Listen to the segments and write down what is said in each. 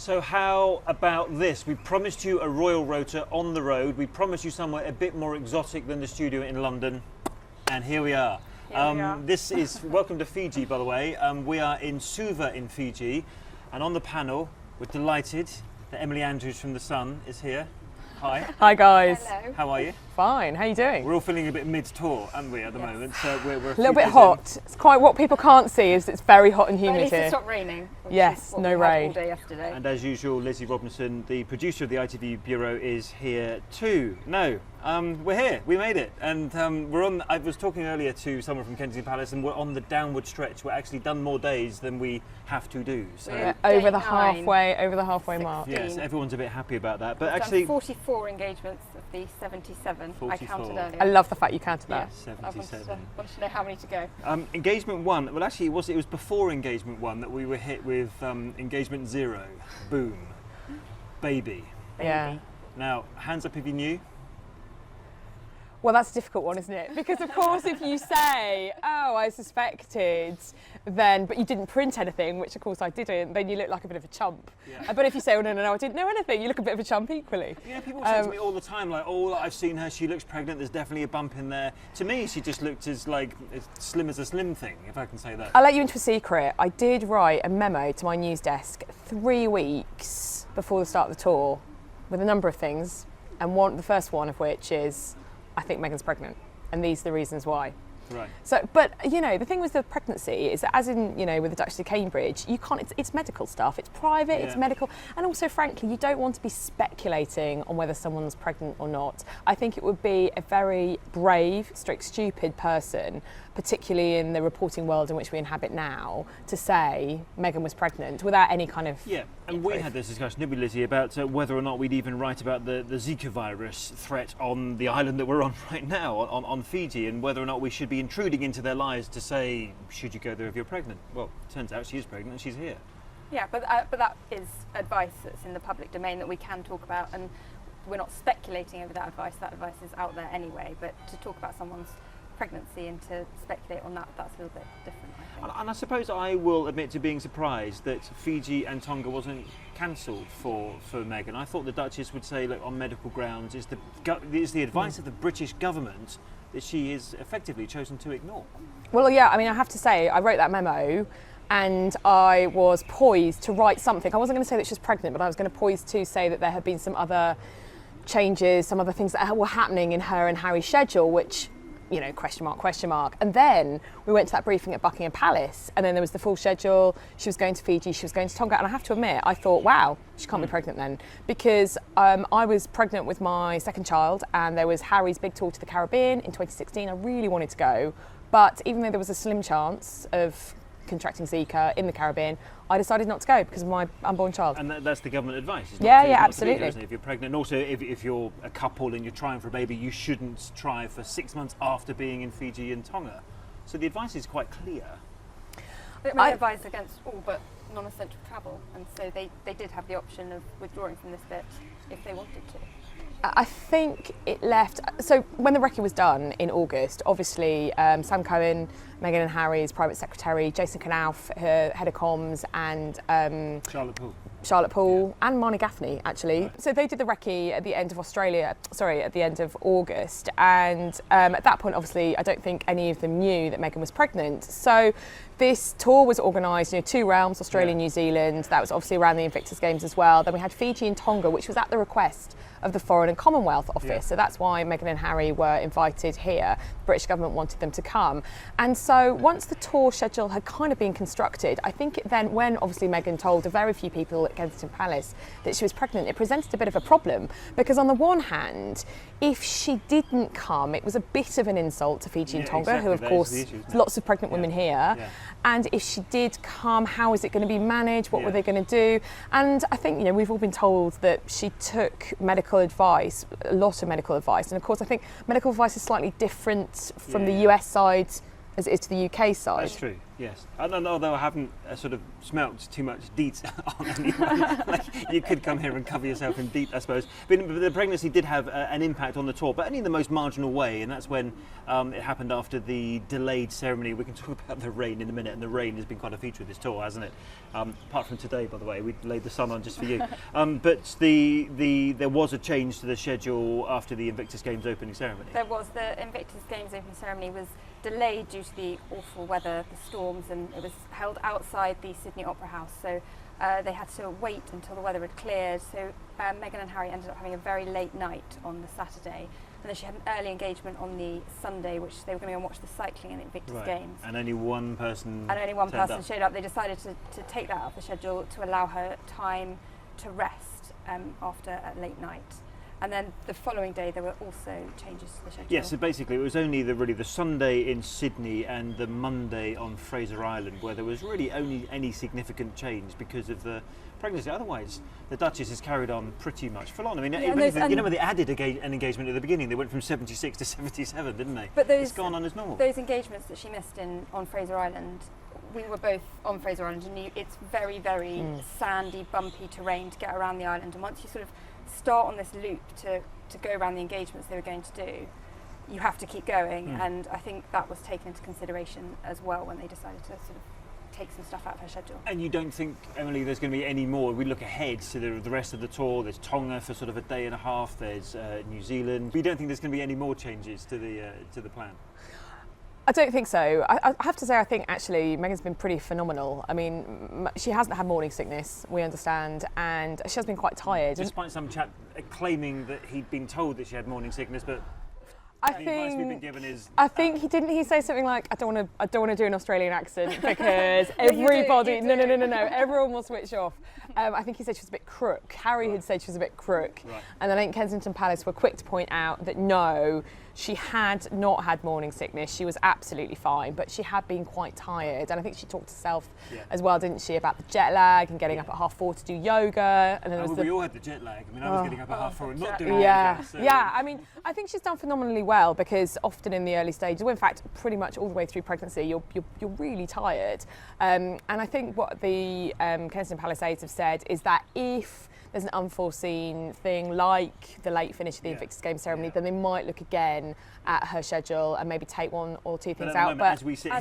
So how about this? We promised you a Royal Rota on the road. We promised you somewhere a bit more exotic than the studio in London. And here we are. This is, welcome to Fiji, by the way. We are in Suva in Fiji. And on the panel, we're delighted that Emily Andrews from The Sun is here. Hi. Hi guys. Hello. How are you? Fine. How are you doing? We're all feeling a bit mid-tour, aren't we, at the moment? So we're a little bit hot. It's quite what people can't see is it's very hot and humid at least here. It's stopped raining. Yes, no rain. All day yesterday. And as usual, Lizzie Robinson, the producer of the ITV Bureau, is here too. No, we're here. We made it, and we're on. I was talking earlier to someone from Kensington Palace, and we're on the downward stretch. We're actually done more days than we have to do. So over the halfway mark. Yes, everyone's a bit happy about that. But We've actually, done 44 engagements of the 77. 44. I counted earlier. I love the fact you counted that. Yeah. 77. I wanted to know how many to go. Engagement 1. Well, actually, it was before engagement 1 that we were hit with engagement 0. Boom. Baby. Yeah. Now, hands up if you knew. Well, that's a difficult one, isn't it? Because of course, if you say, "Oh, I suspected," then but you didn't print anything, which of course I didn't, then you look like a bit of a chump. Yeah. But if you say, "Oh no, I didn't know anything," you look a bit of a chump equally. Yeah, people say to me all the time, like, "Oh, I've seen her. She looks pregnant. There's definitely a bump in there." To me, she just looked as slim as a slim thing, if I can say that. I'll let you into a secret. I did write a memo to my news desk 3 weeks before the start of the tour with a number of things, and the first one of which is, I think Meghan's pregnant, and these are the reasons why. Right. So, but you know, the thing with the pregnancy is that, as in, you know, with the Duchess of Cambridge, you can't. It's medical stuff. It's private. Yeah. It's medical, and also, frankly, you don't want to be speculating on whether someone's pregnant or not. I think it would be a very brave, stupid person, particularly in the reporting world in which we inhabit now, to say Meghan was pregnant without any kind of and we had this discussion, didn't we, Lizzie, about whether or not we'd even write about the Zika virus threat on the island that we're on right now, on Fiji, and whether or not we should be intruding into their lives to say, should you go there if you're pregnant? Well, turns out she is pregnant and she's here. Yeah, but that is advice that's in the public domain that we can talk about, and we're not speculating over that advice. That advice is out there anyway. But to talk about someone's pregnancy and to speculate on that, that's a little bit different, I think. And I suppose I will admit to being surprised that Fiji and Tonga wasn't cancelled for Meghan. I thought the Duchess would say, look, on medical grounds, is the advice of the British government that she is effectively chosen to ignore. Well, yeah, I mean, I have to say, I wrote that memo and I was poised to write something. I wasn't going to say that she was pregnant, but I was going to poise to say that there had been some other changes, some other things that were happening in her and Harry's schedule, which, you know, question mark. And then we went to that briefing at Buckingham Palace, and then there was the full schedule. She was going to Fiji, she was going to Tonga, and I have to admit, I thought, wow, she can't be pregnant then, because I was pregnant with my second child, and there was Harry's big tour to the Caribbean in 2016. I really wanted to go, but even though there was a slim chance of contracting Zika in the Caribbean, I decided not to go because of my unborn child. And that's the government advice. It's Yeah, not yeah, to absolutely. be there, isn't it? If you're pregnant, and also if you're a couple and you're trying for a baby, you shouldn't try for 6 months after being in Fiji and Tonga. So the advice is quite clear. I advise against all but non-essential travel, and so they did have the option of withdrawing from this bit if they wanted to. I think it left. So when the recce was done in August, obviously Sam Cohen, Meghan and Harry's private secretary, Jason Knauf, her head of comms, and Charlotte Poole, and Marnie Gaffney, actually. Right. So they did the recce at the end of at the end of August, and at that point, obviously, I don't think any of them knew that Meghan was pregnant. So this tour was organised, 2 realms, Australia and New Zealand. That was obviously around the Invictus Games as well. Then we had Fiji and Tonga, which was at the request of the Foreign and Commonwealth Office. Yeah. So that's why Meghan and Harry were invited here. The British government wanted them to come. And so once the tour schedule had kind of been constructed, I think then when obviously Meghan told a very few people at Kensington Palace that she was pregnant, it presented a bit of a problem, because on the one hand, if she didn't come, it was a bit of an insult to Fiji and Tonga, who of course, lots of pregnant women here. Yeah. And if she did come, how is it going to be managed? What were they going to do? And I think, we've all been told that she took medical advice, a lot of medical advice. And of course, I think medical advice is slightly different from the US side as it is to the UK side. That's true, yes. And although I haven't sort of smelt too much DEET on anyone, like, you could come here and cover yourself in DEET, I suppose. But the pregnancy did have an impact on the tour, but only in the most marginal way, and that's when it happened after the delayed ceremony. We can talk about the rain in a minute, and the rain has been quite a feature of this tour, hasn't it? Apart from today, by the way, we laid the sun on just for you. But there was a change to the schedule after the Invictus Games opening ceremony. There was. The Invictus Games opening ceremony was delayed due to the awful weather, the storms, and it was held outside the Sydney Opera House, so they had to wait until the weather had cleared. So Meghan and Harry ended up having a very late night on the Saturday, and then she had an early engagement on the Sunday, which they were going to go and watch the cycling in the Invictus Games. And only one person showed up. They decided to take that off the schedule to allow her time to rest after a late night. And then the following day there were also changes to the schedule. Yes, so basically it was only the Sunday in Sydney and the Monday on Fraser Island where there was really only any significant change because of the pregnancy. Otherwise, the Duchess has carried on pretty much full on. I mean, you know, when they added an engagement at the beginning, they went from 76 to 77, didn't they? But it's gone on as normal. Those engagements that she missed on Fraser Island, we were both on Fraser Island, and it's very, very sandy, bumpy terrain to get around the island. And once you sort of start on this loop to go around the engagements they were going to do, you have to keep going, and I think that was taken into consideration as well when they decided to sort of take some stuff out of her schedule. And you don't think, Emily, there's going to be any more? We look ahead to the rest of the tour. There's Tonga for sort of a day and a half. There's New Zealand. We don't think there's going to be any more changes to the plan. I don't think so. I have to say, I think actually Meghan's been pretty phenomenal. I mean, she hasn't had morning sickness, we understand, and she has been quite tired. Despite some chap claiming that he'd been told that she had morning sickness, but I think he say something like, I don't want to do an Australian accent because everybody, no, everyone will switch off. I think he said she was a bit crook. Harry had said she was a bit crook, and then I think Kensington Palace were quick to point out that no, she had not had morning sickness. She was absolutely fine, but she had been quite tired. And I think she talked herself as well, didn't she, about the jet lag and getting up at 4:30 to do yoga. And then we all had the jet lag. I mean, I was getting up at 4:30 and not doing yoga. So. Yeah, I mean, I think she's done phenomenally well because often in the early stages, well, in fact, pretty much all the way through pregnancy, you're really tired. And I think what the Kensington Palace aides have said is that if there's an unforeseen thing like the late finish of the Invictus Games ceremony, then they might look again at her schedule and maybe take one or two things out. But as we sit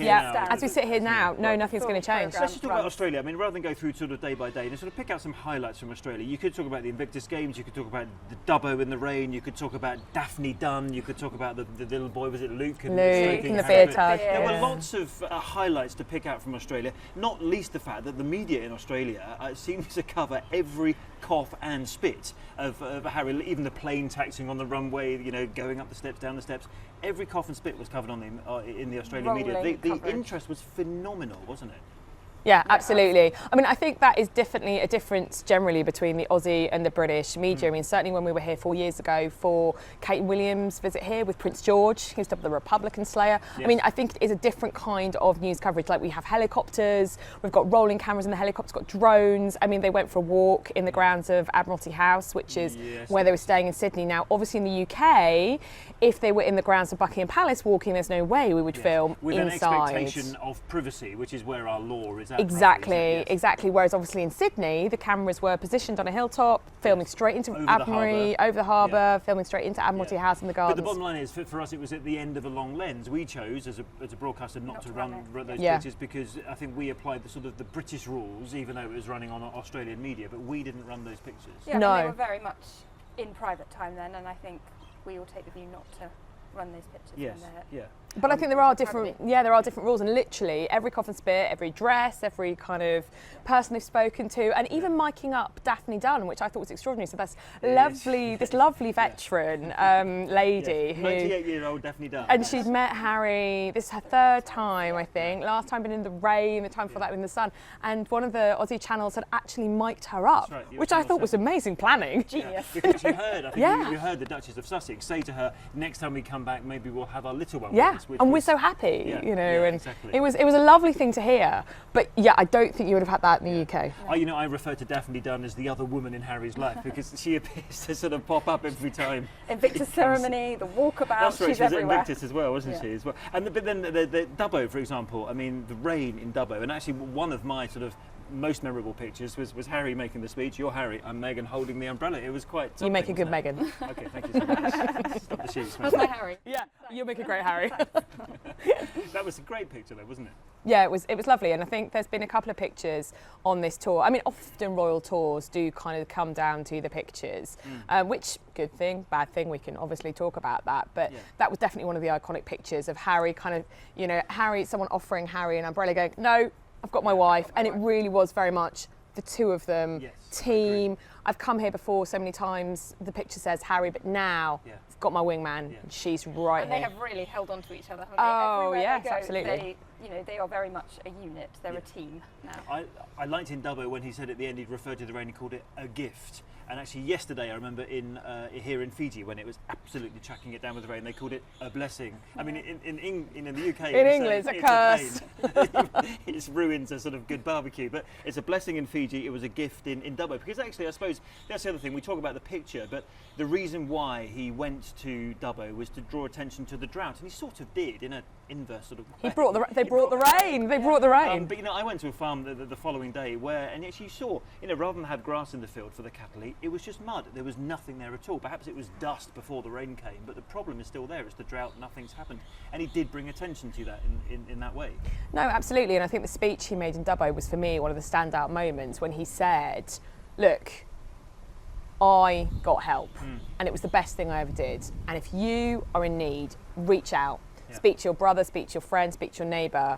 here now, no, nothing's going to change. Let's just talk about Australia. I mean, rather than go through sort of day by day, and sort of pick out some highlights from Australia. You could talk about the Invictus Games, you could talk about the Dubbo in the rain, you could talk about Daphne Dunn, you could talk about the little boy, was it Luke? And the beard tug. There were lots of highlights to pick out from Australia, not least the fact that the media in Australia seems to cover every cough and spit of Harry, even the plane taxiing on the runway, you know, going up the steps, down the steps. Every cough and spit was covered on in the Australian media. The interest was phenomenal, wasn't it? Yeah, absolutely. I mean, I think that is definitely a difference generally between the Aussie and the British media. I mean, certainly when we were here 4 years ago for Kate and William's visit here with Prince George, who's the Republican slayer. Yes. I mean, I think it is a different kind of news coverage. Like we have helicopters, we've got rolling cameras in the helicopters, got drones. I mean, they went for a walk in the grounds of Admiralty House, which is where they were staying in Sydney. Now, obviously in the UK, if they were in the grounds of Buckingham Palace walking, there's no way we would film with inside. An expectation of privacy, which is where our law is at. Exactly. Whereas obviously in Sydney, the cameras were positioned on a hilltop, filming straight into Admiralty, over the harbour, filming straight into Admiralty House in the gardens. But the bottom line is, for us, it was at the end of a long lens. We chose, as a broadcaster, not to run those pictures because I think we applied the British rules, even though it was running on Australian media, but we didn't run those pictures. Yeah, no. They were very much in private time then, and I think we will take the view not to run those pictures. Yes. But I think there are different rules, and literally every cough and spit, every dress, every kind of person they've spoken to, and even miking up Daphne Dunn, which I thought was extraordinary. So that's this lovely veteran lady, 98-year-old Daphne Dunn, and she'd met Harry. This is her third time, I think. Last time been in the rain, the time before that in the sun, and one of the Aussie channels had actually mic'd her up, which I thought was amazing planning. Genius. Because you heard, I think you heard the Duchess of Sussex say to her, "Next time we come back, maybe we'll have our little one." Yeah. and we're so happy, you know, and exactly. it was a lovely thing to hear. But yeah, I don't think you would have had that in the UK. I refer to Daphne Dunn as the other woman in Harry's life because she appears to sort of pop up every time. Invictus ceremony, the walkabout. That's right, she's she was everywhere. at Invictus as well, wasn't she? As well. And but then the Dubbo, for example. I mean, the rain in Dubbo, and actually one of my sort of most memorable pictures was Harry making the speech. You're Harry, I'm Meghan holding the umbrella. It was quite something. You make a good Meghan. Okay, thank you so much. Stop the sheets. That's my Harry. Yeah, you make a great Harry. That was a great picture though, wasn't it? Yeah, it was lovely, and I think there's been a couple of pictures on this tour. I mean, often royal tours do kind of come down to the pictures, which, good thing, bad thing, we can obviously talk about that, but that was definitely one of the iconic pictures of Harry kind of, you know, someone offering Harry an umbrella going, no, I've got my wife, and it really was very much the two of them, team. I've come here before so many times, the picture says Harry, but now I've got my wingman, and she's right and here. they have really held on to each other, haven't Oh, they? yes, they go, absolutely. They are very much a unit, they're a team now. I liked in Dubbo when he said at the end he'd referred to the rain, he called it a gift. And actually yesterday I remember here in Fiji when it was absolutely chucking it down with the rain, they called it a blessing. I mean in the UK in England it's a curse. It's ruins a sort of good barbecue, but it's a blessing in Fiji. It was a gift in Dubbo, because actually I suppose that's the other thing, we talk about the picture, but the reason why he went to Dubbo was to draw attention to the drought, and he sort of did in an inverse sort of way. They brought the rain. But you know, I went to a farm the following day where, and actually you saw, you know, rather than have grass in the field for the cattle, it was just mud. There was nothing there at all. Perhaps it was dust before the rain came, but the problem is still there. It's the drought. Nothing's happened, and he did bring attention to that in that way. No, absolutely, and I think the speech he made in Dubbo was for me one of the standout moments when he said, "Look, I got help, and it was the best thing I ever did. And if you are in need, reach out, speak to your brother, speak to your friend, speak to your neighbour.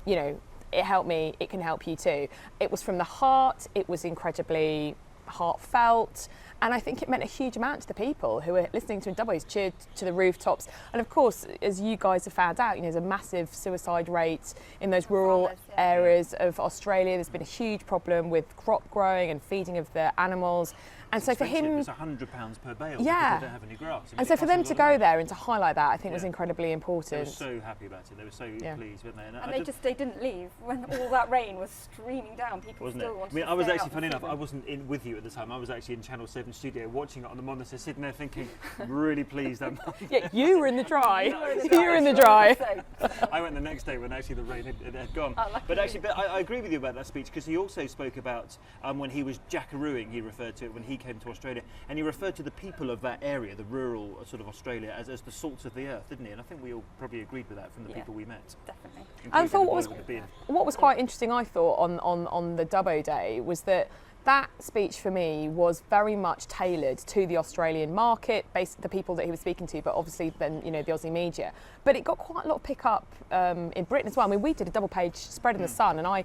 You know, it helped me. It can help you too." It was from the heart. It was incredibly heartfelt, and I think it meant a huge amount to the people who were listening to him. Dubbo's cheered to the rooftops, and of course, as you guys have found out, you know, there's a massive suicide rate in those rural areas of Australia. There's been a huge problem with crop growing and feeding of the animals. And so for him, it's £100 per bale because they don't have any grass. I mean, and so for them to go there and to highlight that, I think was incredibly important. They were so happy about it. They were so pleased, weren't they? And they didn't leave when all that rain was streaming down. People still wanted to stay. I was actually, funny enough, I wasn't in with you at the time. I was actually in Channel 7 studio watching it on the monitor, sitting there thinking, really pleased. Yeah, you were in the dry. You were in the dry. I went the next day when actually the rain had gone. But actually, I agree with you about that speech, because he also spoke about when he was jackarooing, he referred to it when he came to Australia. And he referred to the people of that area, the rural sort of Australia, as the salts of the earth, didn't he? And I think we all probably agreed with that from the people we met. Definitely. And for what was quite interesting, I thought, on the Dubbo Day was that speech for me was very much tailored to the Australian market, the people that he was speaking to, but obviously then, you know, the Aussie media. But it got quite a lot of pick-up in Britain as well. I mean, we did a double-page spread in the Sun, and I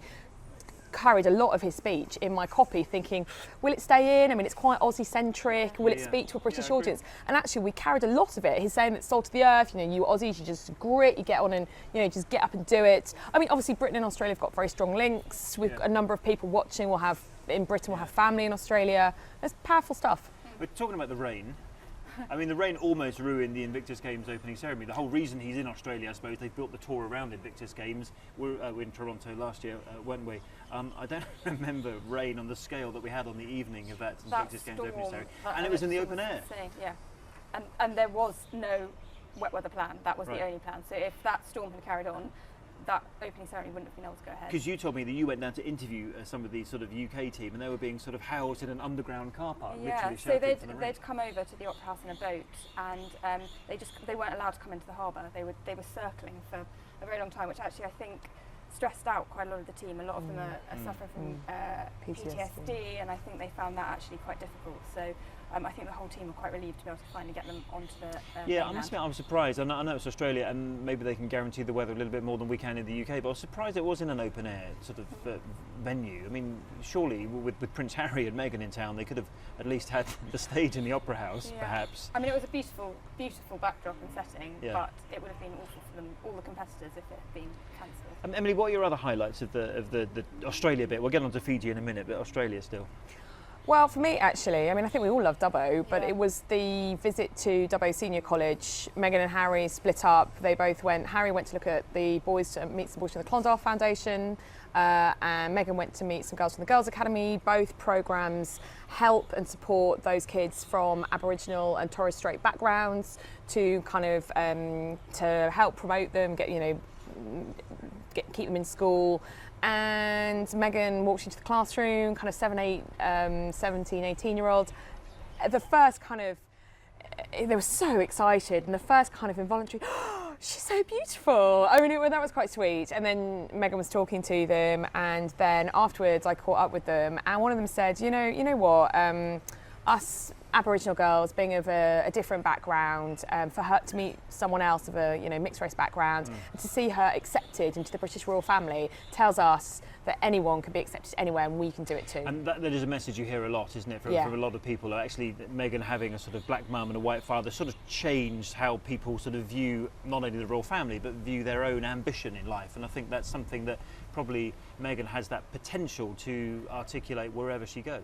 carried a lot of his speech in my copy thinking, will it stay in? I mean, it's quite Aussie-centric. Will it speak to a British audience? And actually, we carried a lot of it. He's saying that salt of the earth, you know, you Aussies, you just grit, you get on and, you know, just get up and do it. I mean, obviously, Britain and Australia have got very strong links. We've got a number of people watching. In Britain, we'll have family in Australia. It's powerful stuff. We're talking about the rain. I mean, the rain almost ruined the Invictus Games opening ceremony. The whole reason he's in Australia, I suppose, they built the tour around Invictus Games. We were in Toronto last year, weren't we? I don't remember rain on the scale that we had on the evening of that Invictus Games opening ceremony. And it was in the open air. Yeah, and there was no wet weather plan. That was the only plan. So if that storm had carried on, that opening ceremony wouldn't have been able to go ahead. Because you told me that you went down to interview some of the sort of UK team, and they were being sort of housed in an underground car park. Yeah, literally so they'd come over to the Opera House in a boat, and they weren't allowed to come into the harbour. They were circling for a very long time, which actually I think stressed out quite a lot of the team. A lot of them are suffering from PTSD, and I think they found that actually quite difficult. So I think the whole team were quite relieved to be able to finally get them onto the I must admit I was surprised. I know it's Australia and maybe they can guarantee the weather a little bit more than we can in the UK, but I was surprised it was in an open air sort of venue. I mean, surely with Prince Harry and Meghan in town, they could have at least had the stage in the Opera House, perhaps. I mean, it was a beautiful, beautiful backdrop and setting, but it would have been awful for them, all the competitors, if it had been cancelled. Emily, what are your other highlights of the Australia bit? We'll get on to Fiji in a minute, but Australia still. Well, for me, actually, I mean, I think we all love Dubbo, but it was the visit to Dubbo Senior College. Meghan and Harry split up. They both went. Harry went to look at the boys, to meet some boys from the Clondalk Foundation, and Meghan went to meet some girls from the Girls Academy. Both programmes help and support those kids from Aboriginal and Torres Strait backgrounds to kind of to help promote them, keep them in school. And Meghan walked into the classroom, kind of 17, 18-year-olds. The first kind of, they were so excited, and the first kind of involuntary, oh, she's so beautiful. I mean, that was quite sweet. And then Meghan was talking to them, and then afterwards I caught up with them, and one of them said, you know what, us Aboriginal girls being of a different background, for her to meet someone else of a mixed race background, and to see her accepted into the British royal family tells us that anyone can be accepted anywhere, and we can do it too. And that is a message you hear a lot, isn't it, from a lot of people. Actually, Meghan having a sort of black mum and a white father sort of changed how people sort of view not only the royal family but view their own ambition in life. And I think that's something that probably Meghan has that potential to articulate wherever she goes.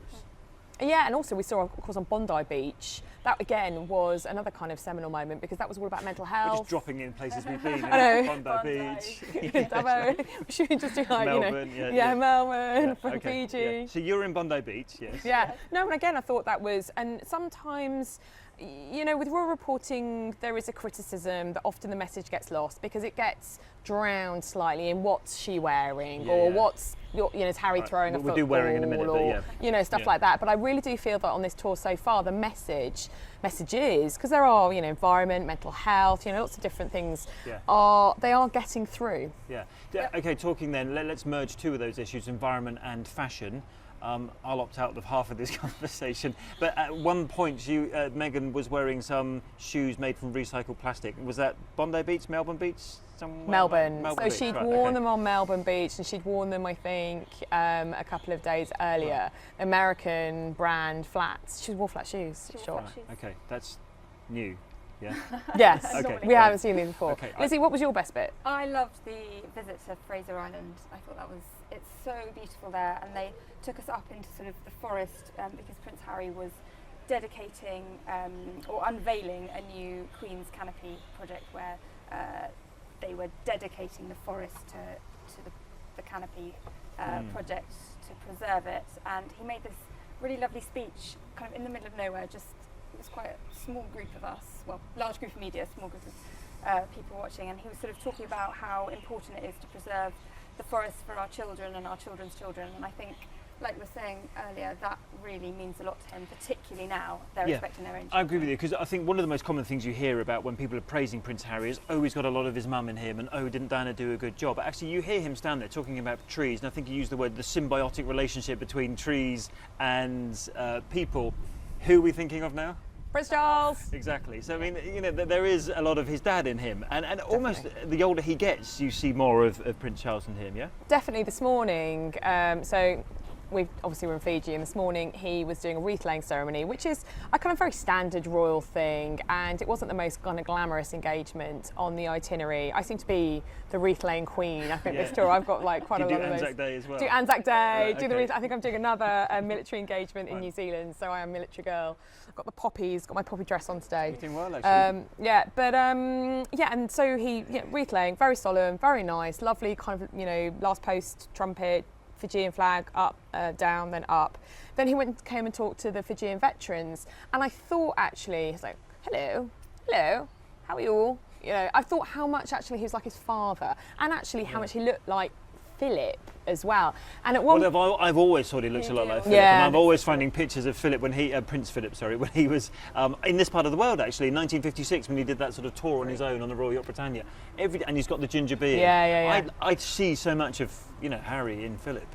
Yeah, and also we saw, of course, on Bondi Beach, that again was another kind of seminal moment, because that was all about mental health. We're just dropping in places we've been. Bondi Beach. Dubbo. Should we just do like, Melbourne, Melbourne, from okay, Fiji. Yeah. So you're in Bondi Beach, yes. Yeah. No, and again, I thought that was, and sometimes, with royal reporting, there is a criticism that often the message gets lost because it gets drowned slightly in what's she wearing, what's, is Harry throwing a football, we'll do wearing in a minute, or, stuff like that. But I really do feel that on this tour so far, the messages, because there are, environment, mental health, lots of different things, they are getting through. Yeah. Okay, talking then, let's merge two of those issues, environment and fashion. I'll opt out of half of this conversation. But at one point, Meghan was wearing some shoes made from recycled plastic. Was that Bondi Beach, Melbourne Beach? Somewhere? Melbourne. So Beach, she'd worn them on Melbourne Beach, and she'd worn them, I think, a couple of days earlier. American brand flats. She wore flat shoes. Sure. Okay, that's new. Yeah. Yes. Okay. We haven't seen these before. Okay, Lizzie, what was your best bit? I loved the visit to Fraser Island. I thought it's so beautiful there, and they took us up into sort of the forest because Prince Harry was dedicating or unveiling a new Queen's Canopy project where they were dedicating the forest to the Canopy project to preserve it. And he made this really lovely speech kind of in the middle of nowhere. It was quite a small group of us, well, large group of media, small group of people watching, and he was sort of talking about how important it is to preserve the forest for our children and our children's children. And I think, like we were saying earlier, that really means a lot to him, particularly now they're respecting their own children. I agree with you, because I think one of the most common things you hear about when people are praising Prince Harry is, he's got a lot of his mum in him, and didn't Diana do a good job? But actually you hear him stand there talking about trees, and I think you used the word the symbiotic relationship between trees and people. Who are we thinking of now? Prince Charles. Exactly. So I mean, there is a lot of his dad in him, and almost the older he gets, you see more of Prince Charles in him. Yeah. Definitely. This morning, so we obviously were in Fiji, and this morning he was doing a wreath laying ceremony, which is a kind of very standard royal thing, and it wasn't the most kind of glamorous engagement on the itinerary. I seem to be the wreath laying queen. I think this tour I've got like quite a lot of those. Do Anzac Day as well. Do Anzac Day. Do the okay. wreath. I think I'm doing another military engagement in New Zealand, so I am a military girl. I've got the poppies, got my poppy dress on today. You're doing well, actually. And so he wreath laying, very solemn, very nice, lovely kind of last post trumpet. Fijian flag up, down, then up. Then he came and talked to the Fijian veterans, and I thought actually, he's like, hello, how are you all? I thought how much actually he was like his father, and actually how much he looked like Philip as well. And at one I've always thought he looks a lot like Philip, and I'm always finding pictures of Philip Prince Philip, when he was in this part of the world, actually, in 1956, when he did that sort of tour on his own on the Royal Yacht Britannia. And he's got the ginger beard. Yeah. I see so much of Harry in Philip.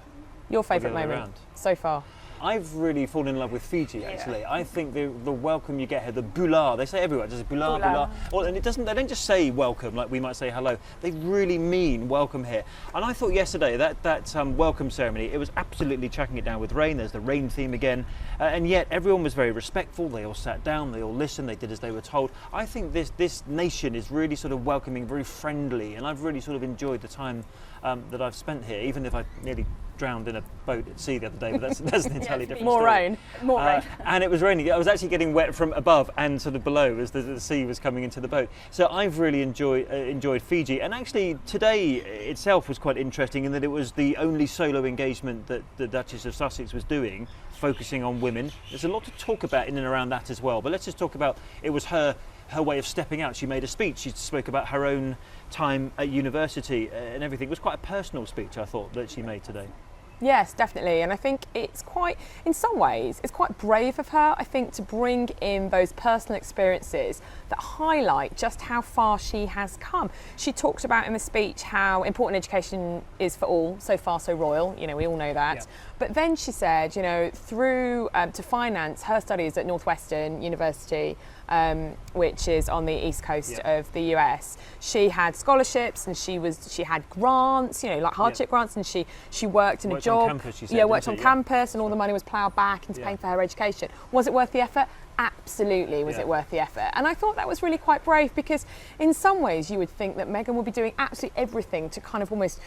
Your favourite moment so far? I've really fallen in love with Fiji, actually. I think the welcome you get here, the bula, they say everywhere, just bula. Well, and they don't just say welcome like we might say hello. They really mean welcome here. And I thought yesterday that welcome ceremony, it was absolutely chucking it down with rain. There's the rain theme again. And yet everyone was very respectful. They all sat down, they all listened, they did as they were told. I think this nation is really sort of welcoming, very friendly, and I've really sort of enjoyed the time that I've spent here, even if I nearly drowned in a boat at sea the other day, but that's an entirely different More story. rain. More rain. And it was raining. I was actually getting wet from above and sort of below as the sea was coming into the boat. So I've really enjoyed Fiji. And actually today itself was quite interesting in that it was the only solo engagement that the Duchess of Sussex was doing, focusing on women. There's a lot to talk about in and around that as well. But let's just talk about, it was her way of stepping out. She made a speech. She spoke about her own time at university and everything. It was quite a personal speech, I thought, that she made today. Yes, definitely. And I think it's quite, in some ways, it's quite brave of her, I think, to bring in those personal experiences that highlight just how far she has come. She talked about in the speech how important education is for all, so far so royal, you know, we all know that. Yeah. But then she said, you know, through to finance her studies at Northwestern University, which is on the east coast of the US, she had scholarships and she had grants, you know, like hardship grants, and she worked in a job. On campus, she said, worked on campus, and all the money was ploughed back into paying for her education. Was it worth the effort? Absolutely was it worth the effort. And I thought that was really quite brave, because in some ways you would think that Meghan would be doing absolutely everything to kind of almost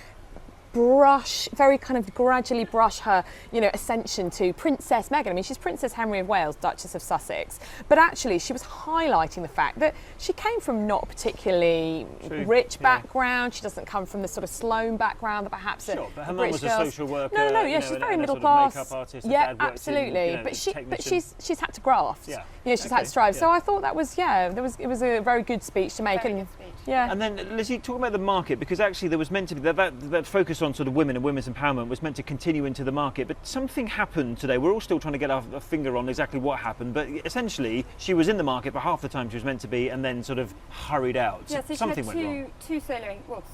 very kind of gradually brush her, you know, ascension to Princess Meghan. I mean, she's Princess Henry of Wales, Duchess of Sussex, but actually she was highlighting the fact that she came from not a particularly rich background. She doesn't come from the sort of Sloane background that perhaps but her mum was a social worker. She's very middle class. Makeup artist, Absolutely. But she's had to graft. Yeah. You know, she's had to strive. So I thought that was it was a very good speech to make. And then Lizzie, talking about the market, because actually there was meant to be that focus on sort of women and women's empowerment was meant to continue into the market, but something happened today. We're all still trying to get our finger on exactly what happened, but essentially she was in the market for half the time she was meant to be, and then sort of hurried out. Yeah, so something she went wrong.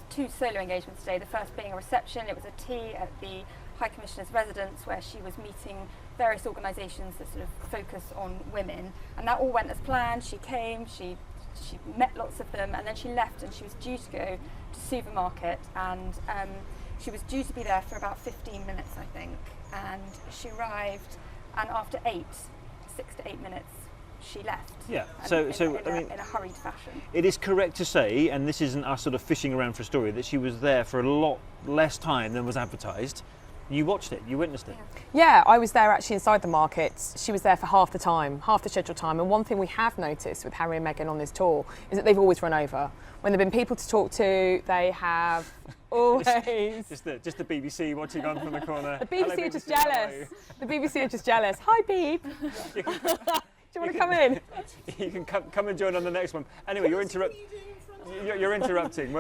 Two solo engagements today. The first being a reception. It was a tea at the High Commissioner's residence where she was meeting various organisations that sort of focus on women, and that all went as planned. She came, she met lots of them, and then she left, and she was due to go to supermarket, and she was due to be there for about 15 minutes, I think, and she arrived, and after 6 to 8 minutes, she left. Yeah, in a hurried fashion. It is correct to say, and this isn't us sort of fishing around for a story, that she was there for a lot less time than was advertised. You watched it, you witnessed it. Yeah, I was there actually inside the market. She was there for half the time, half the scheduled time. And one thing we have noticed with Harry and Meghan on this tour is that they've always run over. When there have been people to talk to, they have always... just the BBC watching on from the corner. The BBC are just jealous. The BBC are just jealous. Hi, Beeb. Do you want to come in? You can come and join on the next one. Anyway, you're interrupting.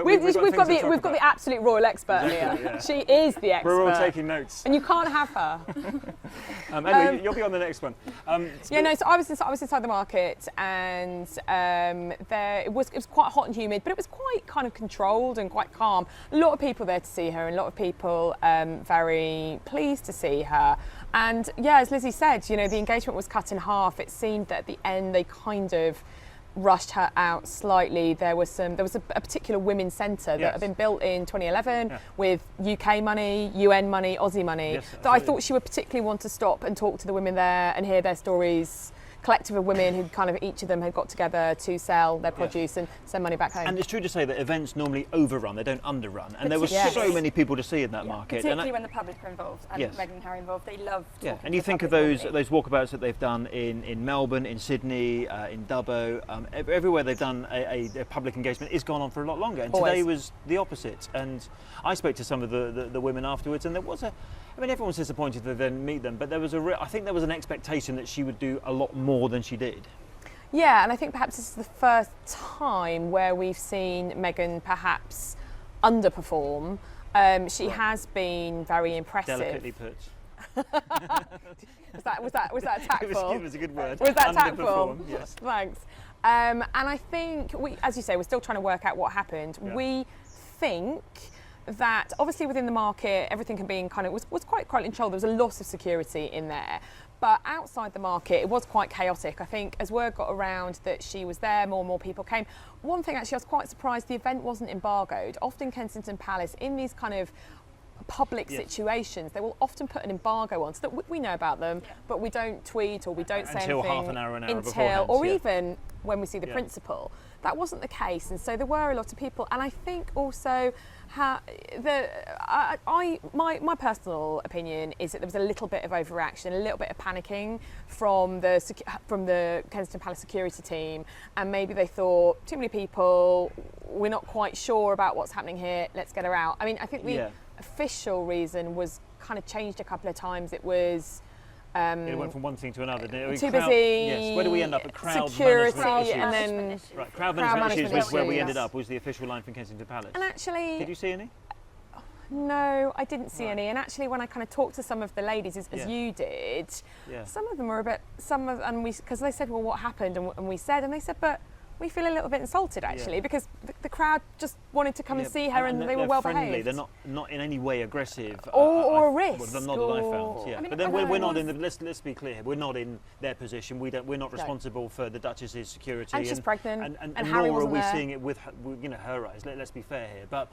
We've got the absolute royal expert here. Yeah. She is the expert. We're all taking notes, and you can't have her. Anyway, you'll be on the next one. So I was inside the market, and it was quite hot and humid, but it was quite kind of controlled and quite calm. A lot of people there to see her, and a lot of people very pleased to see her. And yeah, as Lizzie said, you know, the engagement was cut in half. It seemed that at the end they kind of rushed her out slightly. There was a particular women's centre that had been built in 2011 with UK money, UN money, Aussie money, that I thought she would particularly want to stop and talk to the women there and hear their stories. Collective of women who kind of each of them had got together to sell their produce and send money back home. And it's true to say that events normally overrun, they don't underrun. And there were so many people to see in that market. Particularly when the public are involved and Meghan and Harry involved, they love talking to and you think of those walkabouts that they've done in Melbourne, in Sydney, in Dubbo, everywhere they've done a public engagement is gone on for a lot longer. And today was the opposite. And I spoke to some of the women afterwards, and there was everyone's disappointed that they didn't meet them, but I think there was an expectation that she would do a lot more than she did. Yeah, and I think perhaps this is the first time where we've seen Meghan perhaps underperform. She has been very impressive. Delicately put. was that tactful? It was a good word. Was that tactful? Yes. Thanks. And I think as you say, we're still trying to work out what happened. Yeah. We think that obviously within the market everything had been was quite controlled. There was a lot of security in there, but outside the market it was quite chaotic. I think as word got around that she was there, more and more people came. One thing actually I was quite surprised, the event wasn't embargoed. Often Kensington Palace, in these kind of public situations, they will often put an embargo on so that we know about them, but we don't tweet or we don't say anything until half an hour until beforehand, or even when we see the principal. that wasn't the case, and so there were a lot of people. And I think also my personal opinion is that there was a little bit of overreaction, a little bit of panicking from the Kensington Palace security team, and maybe they thought too many people, we're not quite sure about what's happening here, let's get her out. I mean, I think the official reason was kind of changed a couple of times. It was it went from one thing to another. Too busy. Yes. Where do we end up? At crowd security management and then issues. Right. Crowd management issues was where we ended up. Was the official line from Kensington Palace. And actually, did you see any? No, I didn't see any. And actually, when I kind of talked to some of the ladies, as you did, some of them were a bit. Because they said, "Well, what happened?" And we said, and they said, "But we feel a little bit insulted actually because the crowd just wanted to come and see her, and they were well friendly. behaved. They're not in any way aggressive or a risk. Well, not that I found. Yeah, but then we're not in the. Let's be clear. We're not in their position. We're not responsible for the Duchess's security. And she's pregnant. And Harry nor are wasn't we there. seeing it with her eyes. Let's be fair here. But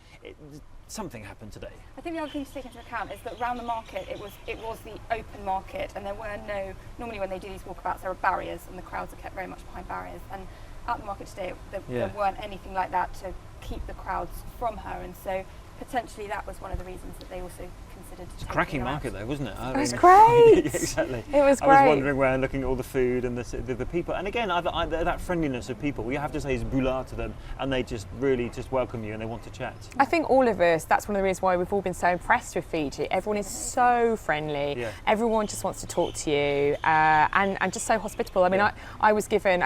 something happened today. I think the other thing to take into account is that around the market it was the open market, and there were no. Normally when they do these walkabouts, there are barriers, and the crowds are kept very much behind barriers. And at the market today, there weren't anything like that to keep the crowds from her, and so potentially that was one of the reasons that they also considered. It's a cracking market though, wasn't it? It was great. Exactly. It was great. I was wandering around looking at all the food and the people, and again that friendliness of people. You have to say is boulard to them, and they just really just welcome you and they want to chat. I think all of us, that's one of the reasons why we've all been so impressed with Fiji. Everyone is so friendly. Yeah. Everyone just wants to talk to you, and just so hospitable. I mean, I was given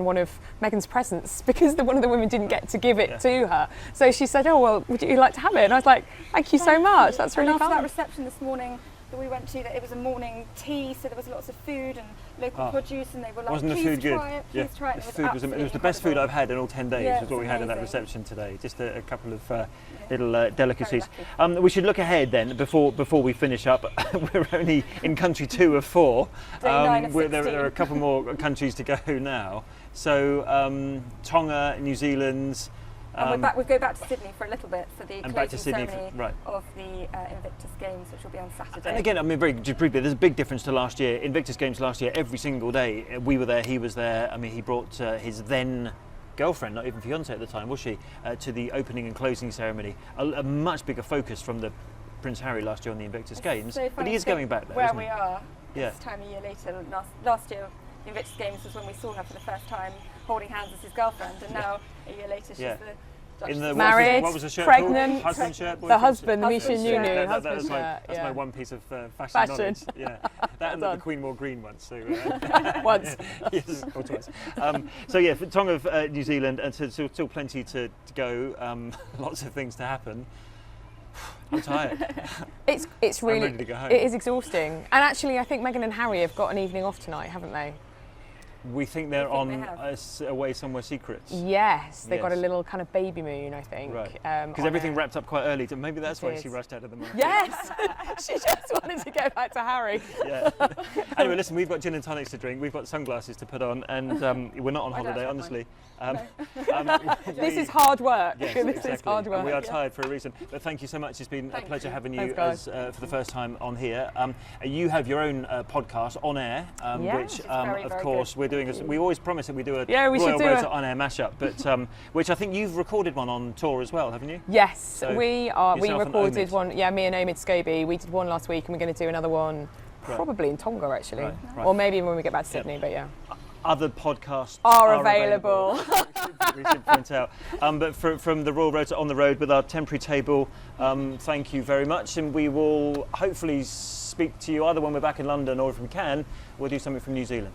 one of Meghan's presents because one of the women didn't get to give it to her. So she said, "Oh well, would you like to have it?" And I was like, "Thank you so much. That's really after fun." that reception this morning that we went to, that it was a morning tea, so there was lots of food and local produce, and they were like, wasn't the please food good? try it, please try it. It was the best food I've had in all 10 days. Yeah, was what we had at that amazing. reception today. Just a couple of little delicacies. We should look ahead then before we finish up. We're only in country 2 of 4. There are a couple more countries to go now. So Tonga, New Zealand. And we go back to Sydney for a little bit for the closing ceremony right. of the Invictus Games, which will be on Saturday. And again, I mean, just briefly, there's a big difference to last year. Invictus Games last year, every single day, we were there, he was there. I mean, he brought his then girlfriend, not even fiancée at the time, was she, to the opening and closing ceremony. A much bigger focus from the Prince Harry last year on the Invictus Games, so but he is going back there, where isn't we he? are this time a year later. Last year, the Invictus Games was when we saw her for the first time holding hands as his girlfriend, and now a year later she's the married, what was the shirt pregnant, called? Husband shirt, the husband, the Misha Nunu. husband That's shirt. my one piece of fashion knowledge. Yeah, that and the Queen wore green once. So once, yes, or twice. So for Tonga, New Zealand, and so still plenty to go. Lots of things to happen. I'm tired. It's really, I'm ready to go home. It is exhausting. And actually, I think Meghan and Harry have got an evening off tonight, haven't they? We think they're away somewhere secret. Yes, they've got a little kind of baby moon, I think. Right. Because everything wrapped up quite early. Maybe that's why she rushed out of the market. Yes, she just wanted to go back to Harry. Yeah. Anyway, listen, we've got gin and tonics to drink. We've got sunglasses to put on, and we're not on holiday, honestly. This is hard work. Yes, This is hard work. And we are tired for a reason. But thank you so much. It's been a pleasure having you for the first time on here. You have your own podcast on air, which, of course, we're doing. We always promise that we do a Royal Rota on air mashup, but which I think you've recorded one on tour as well, haven't you? Yes, so we are. We recorded Omid. one. Yeah, me and Omid Scobie. We did one last week, and we're going to do another one probably in Tonga actually, or maybe when we get back to Sydney. But yeah. Other podcasts are available. We should point out. But from the Royal Rota on the road with our temporary table, thank you very much, and we will hopefully speak to you either when we're back in London, or if we can, we'll do something from New Zealand.